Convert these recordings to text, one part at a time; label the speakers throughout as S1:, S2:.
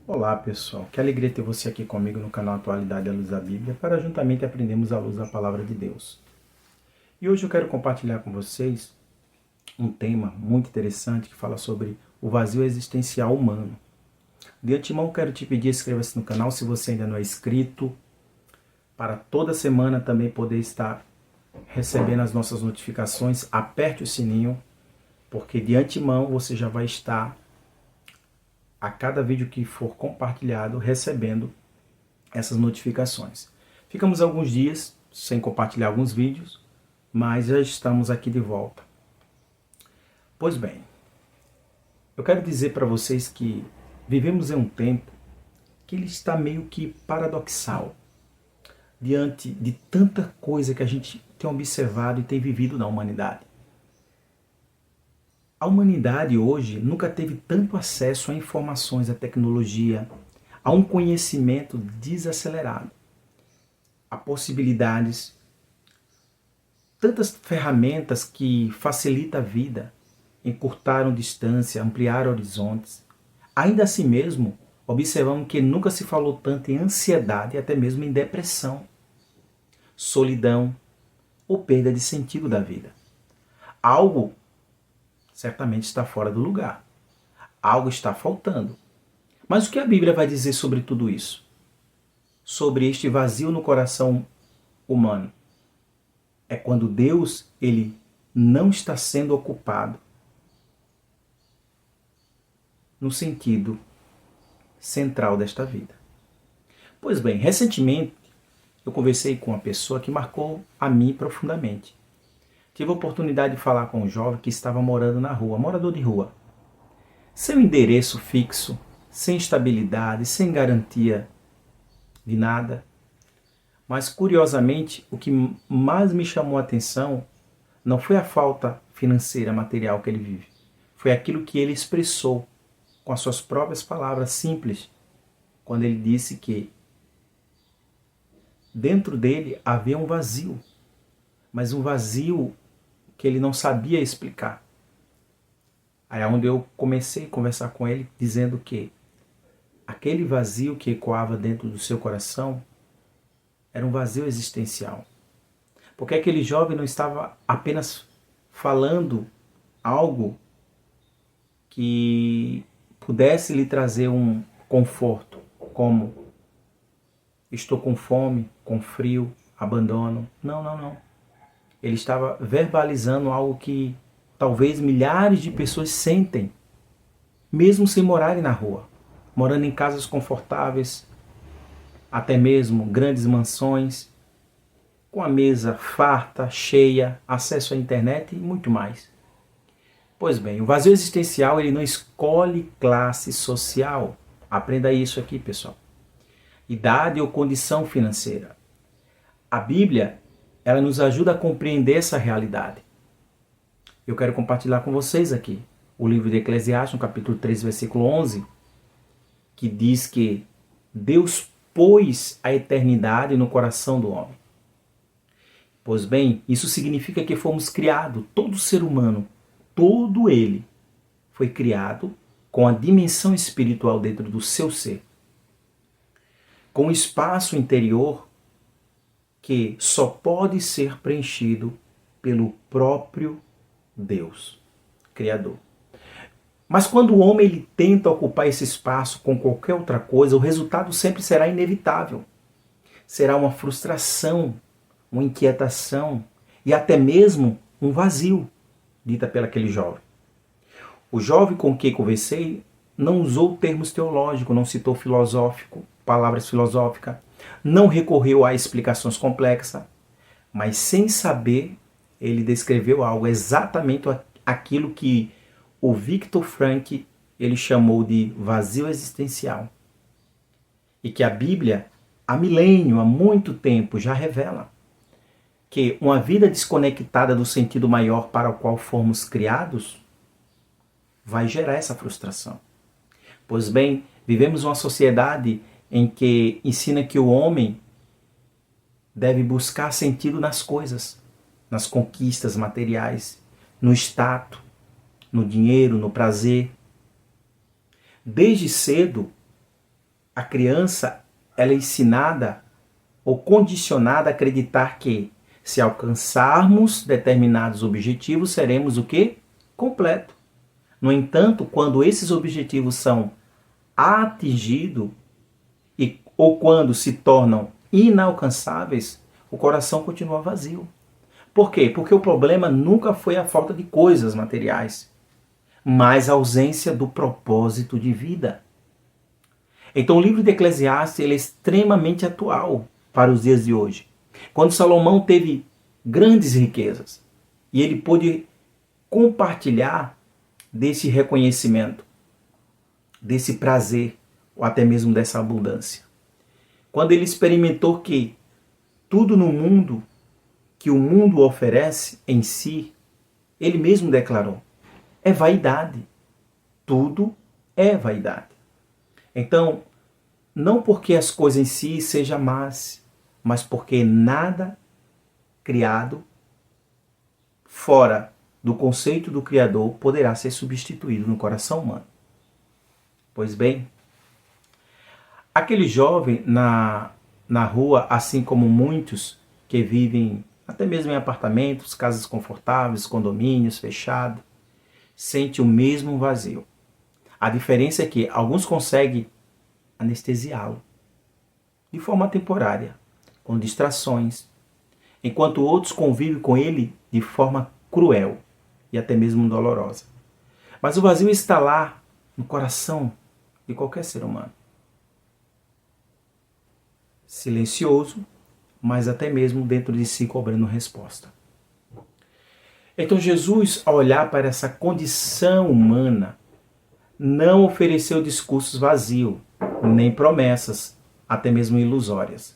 S1: Olá pessoal, que alegria ter você aqui comigo no canal Atualidade à Luz da Bíblia para juntamente aprendermos a luz da Palavra de Deus. E hoje eu quero compartilhar com vocês um tema muito interessante que fala sobre o vazio existencial humano. De antemão quero te pedir, inscreva-se no canal se você ainda não é inscrito, para toda semana também poder estar recebendo as nossas notificações. Aperte o sininho, porque de antemão você já vai estar a cada vídeo que for compartilhado, recebendo essas notificações. Ficamos alguns dias sem compartilhar alguns vídeos, mas já estamos aqui de volta. Pois bem, eu quero dizer para vocês que vivemos em um tempo que ele está meio que paradoxal, diante de tanta coisa que a gente tem observado e tem vivido na humanidade. A humanidade hoje nunca teve tanto acesso a informações, a tecnologia, a um conhecimento desacelerado, a possibilidades, tantas ferramentas que facilitam a vida, encurtaram distância, ampliaram horizontes. Ainda assim mesmo, observamos que nunca se falou tanto em ansiedade e até mesmo em depressão, solidão ou perda de sentido da vida. Algo certamente está fora do lugar. Algo está faltando. Mas o que a Bíblia vai dizer sobre tudo isso? Sobre este vazio no coração humano? É quando Deus, ele não está sendo ocupado no sentido central desta vida. Pois bem, recentemente eu conversei com uma pessoa que marcou a mim profundamente. Tive a oportunidade de falar com um jovem que estava morando na rua, morador de rua. Sem endereço fixo, sem estabilidade, sem garantia de nada. Mas, curiosamente, o que mais me chamou a atenção não foi a falta financeira, material que ele vive. Foi aquilo que ele expressou com as suas próprias palavras simples, quando ele disse que dentro dele havia um vazio, mas um vazio que ele não sabia explicar. Aí é onde eu comecei a conversar com ele, dizendo que aquele vazio que ecoava dentro do seu coração era um vazio existencial. Porque aquele jovem não estava apenas falando algo que pudesse lhe trazer um conforto, como estou com fome, com frio, abandono. Não. Ele estava verbalizando algo que talvez milhares de pessoas sentem, mesmo sem morarem na rua, morando em casas confortáveis, até mesmo grandes mansões, com a mesa farta, cheia, acesso à internet e muito mais. Pois bem, o vazio existencial ele não escolhe classe social. Aprenda isso aqui, pessoal. Idade ou condição financeira. A Bíblia ela nos ajuda a compreender essa realidade. Eu quero compartilhar com vocês aqui o livro de Eclesiastes, no capítulo 3, versículo 11, que diz que Deus pôs a eternidade no coração do homem. Pois bem, isso significa que fomos criados, todo ser humano, todo ele, foi criado com a dimensão espiritual dentro do seu ser, com um espaço interior que só pode ser preenchido pelo próprio Deus, Criador. Mas quando o homem ele tenta ocupar esse espaço com qualquer outra coisa, o resultado sempre será inevitável. Será uma frustração, uma inquietação e até mesmo um vazio, dita pelo aquele jovem. O jovem com quem conversei não usou termos teológicos, não citou palavras filosóficas, não recorreu a explicações complexas, mas sem saber, ele descreveu algo, exatamente aquilo que o Viktor Frankl ele chamou de vazio existencial. E que a Bíblia, há milênio, há muito tempo, já revela que uma vida desconectada do sentido maior para o qual fomos criados vai gerar essa frustração. Pois bem, vivemos uma sociedade em que ensina que o homem deve buscar sentido nas coisas, nas conquistas materiais, no status, no dinheiro, no prazer. Desde cedo, a criança ela é ensinada ou condicionada a acreditar que se alcançarmos determinados objetivos, seremos o quê? Completo. No entanto, quando esses objetivos são atingidos ou quando se tornam inalcançáveis, o coração continua vazio. Por quê? Porque o problema nunca foi a falta de coisas materiais, mas a ausência do propósito de vida. Então o livro de Eclesiastes ele é extremamente atual para os dias de hoje. Quando Salomão teve grandes riquezas e ele pôde compartilhar desse reconhecimento, desse prazer ou até mesmo dessa abundância. Quando ele experimentou que tudo no mundo que o mundo oferece em si, ele mesmo declarou, é vaidade. Tudo é vaidade. Então, não porque as coisas em si sejam más, mas porque nada criado fora do conceito do Criador poderá ser substituído no coração humano. Pois bem, aquele jovem na rua, assim como muitos que vivem até mesmo em apartamentos, casas confortáveis, condomínios fechados, sente o mesmo vazio. A diferença é que alguns conseguem anestesiá-lo de forma temporária, com distrações, enquanto outros convivem com ele de forma cruel e até mesmo dolorosa. Mas o vazio está lá no coração de qualquer ser humano. Silencioso, mas até mesmo dentro de si cobrando resposta. Então Jesus, ao olhar para essa condição humana, não ofereceu discursos vazios, nem promessas, até mesmo ilusórias.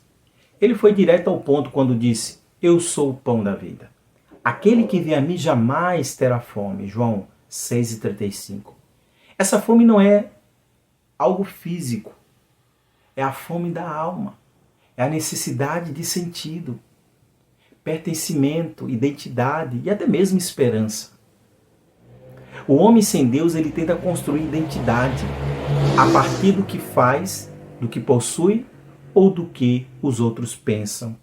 S1: Ele foi direto ao ponto quando disse, eu sou o pão da vida. Aquele que vem a mim jamais terá fome. João 6,35. Essa fome não é algo físico, é a fome da alma, é a necessidade de sentido, pertencimento, identidade e até mesmo esperança. O homem sem Deus, ele tenta construir identidade a partir do que faz, do que possui ou do que os outros pensam,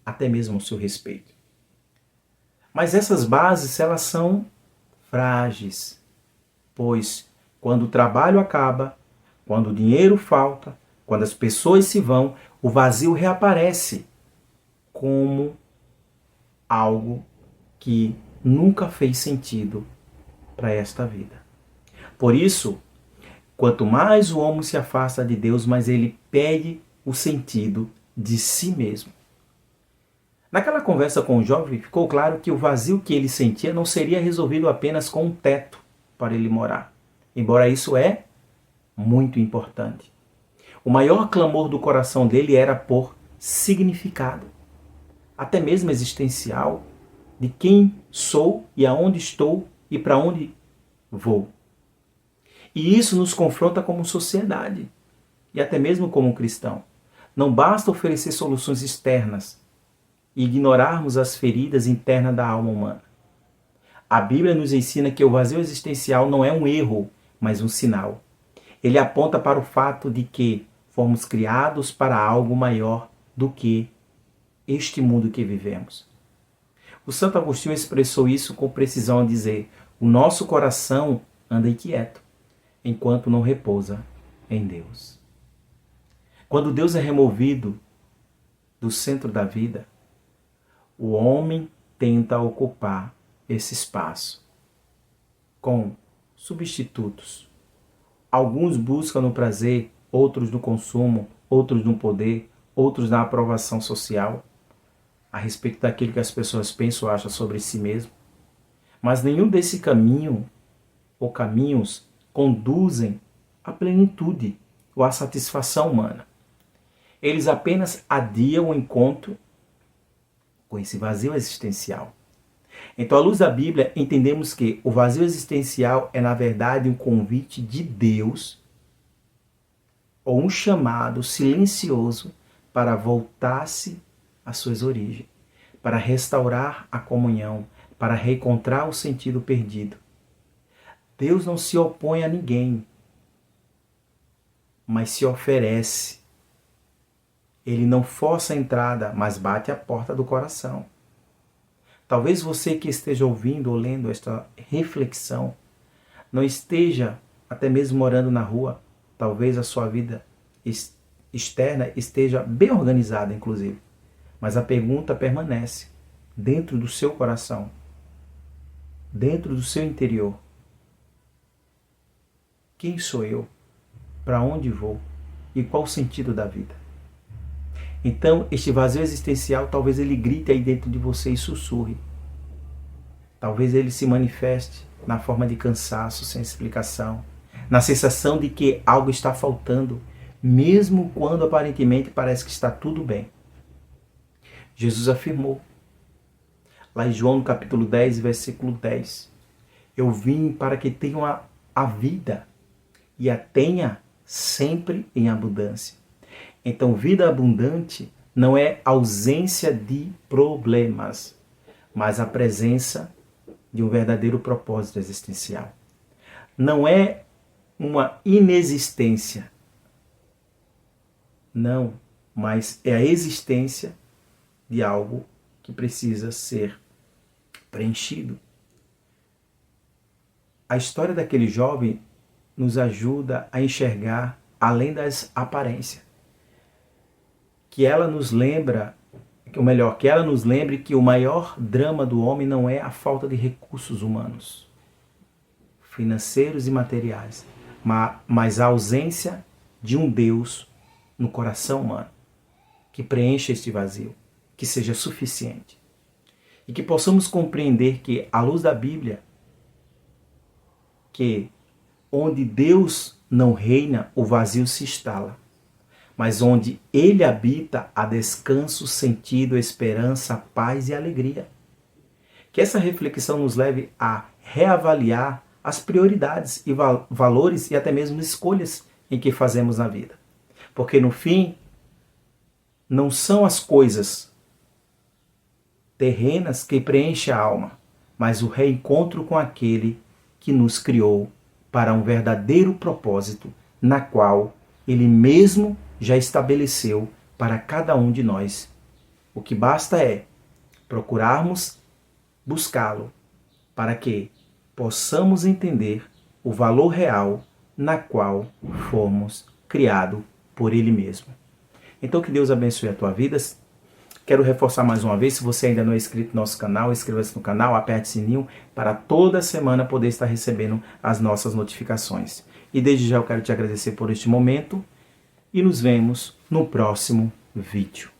S1: até mesmo ao seu respeito. Mas essas bases, elas são frágeis, pois quando o trabalho acaba, quando o dinheiro falta, quando as pessoas se vão, o vazio reaparece como algo que nunca fez sentido para esta vida. Por isso, quanto mais o homem se afasta de Deus, mais ele perde o sentido de si mesmo. Naquela conversa com o jovem, ficou claro que o vazio que ele sentia não seria resolvido apenas com um teto para ele morar. Embora isso é muito importante. O maior clamor do coração dele era por significado, até mesmo existencial, de quem sou e aonde estou e para onde vou. E isso nos confronta como sociedade e até mesmo como cristão. Não basta oferecer soluções externas e ignorarmos as feridas internas da alma humana. A Bíblia nos ensina que o vazio existencial não é um erro, mas um sinal. Ele aponta para o fato de que fomos criados para algo maior do que este mundo que vivemos. O Santo Agostinho expressou isso com precisão ao dizer: o nosso coração anda inquieto, enquanto não repousa em Deus. Quando Deus é removido do centro da vida, o homem tenta ocupar esse espaço com substitutos. Alguns buscam no prazer, outros no consumo, outros no poder, outros na aprovação social, a respeito daquilo que as pessoas pensam ou acham sobre si mesmo. Mas nenhum desse caminho ou caminhos conduzem à plenitude ou à satisfação humana. Eles apenas adiam o encontro com esse vazio existencial. Então, à luz da Bíblia, entendemos que o vazio existencial é, na verdade, um convite de Deus ou um chamado silencioso para voltar-se às suas origens, para restaurar a comunhão, para reencontrar o sentido perdido. Deus não se opõe a ninguém. mas se oferece. Ele não força a entrada, mas bate a porta do coração. Talvez você que esteja ouvindo ou lendo esta reflexão não esteja até mesmo morando na rua. Talvez a sua vida externa esteja bem organizada, inclusive. Mas a pergunta permanece dentro do seu coração, dentro do seu interior. Quem sou eu? Para onde vou? E qual o sentido da vida? Então, este vazio existencial, talvez ele grite aí dentro de você e sussurre. Talvez ele se manifeste na forma de cansaço sem explicação, na sensação de que algo está faltando, mesmo quando aparentemente parece que está tudo bem. Jesus afirmou, lá em João no capítulo 10, versículo 10, eu vim para que tenham a vida e a tenha sempre em abundância. Então, vida abundante não é ausência de problemas, mas a presença de um verdadeiro propósito existencial. Não é uma inexistência, não, mas é a existência de algo que precisa ser preenchido. A história daquele jovem nos ajuda a enxergar além das aparências. Que ela nos lembra, ou melhor, que ela nos lembre que o maior drama do homem não é a falta de recursos humanos, financeiros e materiais, mas a ausência de um Deus no coração humano, que preencha este vazio, que seja suficiente. E que possamos compreender que, à luz da Bíblia, que onde Deus não reina, o vazio se instala. Mas onde Ele habita, há descanso, sentido, esperança, paz e alegria. Que essa reflexão nos leve a reavaliar as prioridades e valores e até mesmo escolhas em que fazemos na vida. Porque no fim, não são as coisas terrenas que preenchem a alma, mas o reencontro com aquele que nos criou para um verdadeiro propósito, na qual Ele mesmo já estabeleceu para cada um de nós. O que basta é procurarmos buscá-lo para que possamos entender o valor real na qual fomos criados por Ele mesmo. Então que Deus abençoe a tua vida. Quero reforçar mais uma vez, se você ainda não é inscrito no nosso canal, inscreva-se no canal, aperte o sininho para toda semana poder estar recebendo as nossas notificações. E desde já eu quero te agradecer por este momento e nos vemos no próximo vídeo.